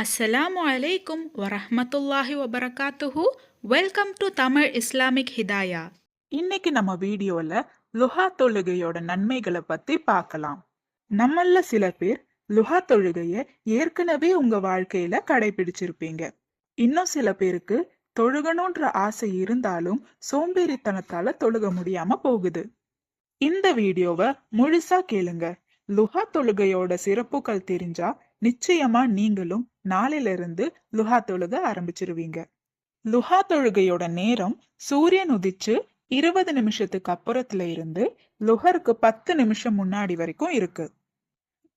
அஸ்ஸலாமு அலைக்கும் வரஹ்மத்துல்லாஹி வபரகாத்துஹு. Welcome to Tamil Islamic Hidaya. இன்னைக்கு நம்ம வீடியோல லுஹா தொழுகையோட நன்மைகளை பத்தி பார்க்கலாம். நம்மள சில பேர் லுஹா தொழுகைய ஏற்கனவே உங்க வாழ்க்கையில கடைபிடிச்சிருப்பீங்க. இன்னும் சில பேருக்கு தொழுகணுன்ற ஆசை இருந்தாலும் சோம்பேறித்தனத்தால தொழுக முடியாம போகுது. இந்த வீடியோவை முழுசா கேளுங்க. லுஹா தொழுகையோட சிறப்புகள் தெரிஞ்சா நிச்சயமா நீங்களும் நாளையில இருந்து லுஹா தொழுக ஆரம்பிச்சிருவீங்க. லுஹா தொழுகையோட நேரம் சூரியன் உதிச்சு 20 நிமிஷத்துக்கு அப்புறத்துல இருந்து லுஹருக்கு 10 நிமிஷம் முன்னாடி வரைக்கும் இருக்கு.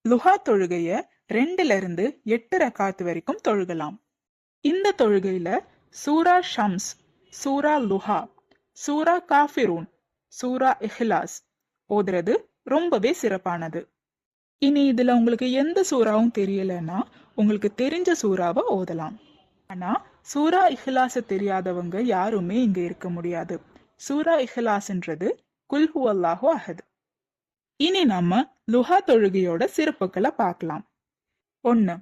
லுஹா தொழுகைய 2ல இருந்து 8 ரக்காத் வரைக்கும் தொழுகலாம். இந்த தொழுகையில சூரா ஷம்ஸ், சூரா லுஹா, சூரா காஃபிரூன், சூரா இஹ்லாஸ் ஓதுறது ரொம்பவே சிறப்பானது. இனி இதுல உங்களுக்கு எந்த சூறாவும் தெரியலன்னா உங்களுக்கு தெரிஞ்ச சூறாவை ஓதலாம். ஆனா சூரா இஹ்லாஸ தெரியாதவங்க யாருமே இங்க இருக்க முடியாது. சூரா இஹ்லாஸ்ன்றது குல் ஹுவல்லாஹு அஹத். இனி நம்ம லுஹா தொழுகையோட சிறப்புகளை பார்க்கலாம். 1.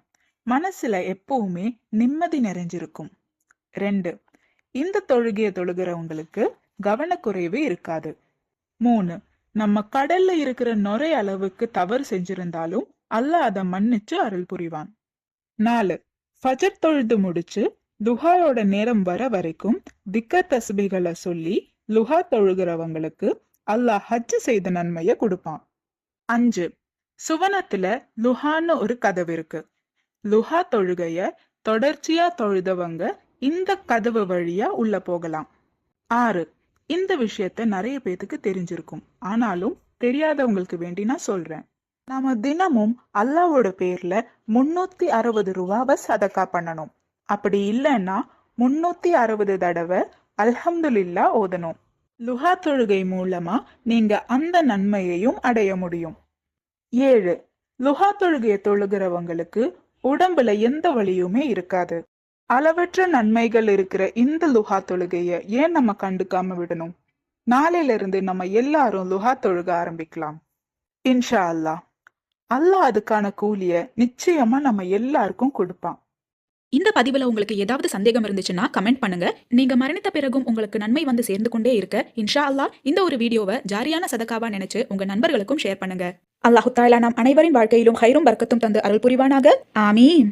மனசுல எப்பவுமே நிம்மதி நிறைஞ்சிருக்கும். 2. இந்த தொழுகையை தொழுகிறவங்களுக்கு கவனக்குறைவு இருக்காது. 3. நம்ம கடல்ல இருக்கிற நுரை அளவுக்கு தவறு செஞ்சிருந்தாலும் அல்லாஹ் அதை மன்னிச்சு அருள் புரிவான். 4. ஃபஜர் தொழுது முடிச்சு லுஹாயோட நேரம் வர வரைக்கும் திக்கர் தஸ்பீகளை சொல்லி லுஹா தொழுகிறவங்களுக்கு அல்லாஹ் ஹஜ் செய்த நன்மையை கொடுப்பான். 5. சுவனத்துல லுஹான்னு ஒரு கதவு இருக்கு. லுஹா தொழுகைய தொடர்ச்சியா தொழுதவங்க இந்த கதவு வழியா உள்ள போகலாம். 6. இந்த விஷயத்த நிறைய பேத்துக்கு தெரிஞ்சிருக்கும். ஆனாலும் தெரியாதவங்களுக்கு வேண்டி நான் சொல்றேன். நாம தினமும் அல்லாவோட பேர்ல 360 ரூபாவை சதக்கா பண்ணணும். அப்படி இல்லைன்னா 360 தடவை அல்ஹம்துலில்லா ஓதணும். லுஹா தொழுகை மூலமா நீங்க அந்த நன்மையையும் அடைய முடியும். 7. லுஹா தொழுகையை தொழுகிறவங்களுக்கு உடம்புல எந்த வலியுமே இருக்காது. அளவற்ற நன்மைகள் இருக்கிற இந்த லுஹா தொழுகைய ஏன் நம்ம கண்டுக்காம விடணும்? நாளையில இருந்து நம்ம எல்லாரும் லுஹா தொழுக ஆரம்பிக்கலாம். இன்ஷா அல்லாஹ். அல்லாஹ் அதுக்கான கூலிய நிச்சயமா நம்ம எல்லாருக்கும் கொடுப்பான். இந்த பதிவுல உங்களுக்கு ஏதாவது சந்தேகம் இருந்துச்சுன்னா கமெண்ட் பண்ணுங்க. நீங்க மரணித்த பிறகும் உங்களுக்கு நன்மை வந்து சேர்ந்து கொண்டே இருக்க இன்ஷா அல்லாஹ் இந்த ஒரு வீடியோவை ஜாரியான சதகாவா நினைச்சு உங்க நண்பர்களுக்கும் ஷேர் பண்ணுங்க. அல்லாஹு தஆலா நம் அனைவரின் வாழ்க்கையிலும் ஹைரும் பரக்கத்தும் தந்து அருள் புரிவானாக. ஆமீன்.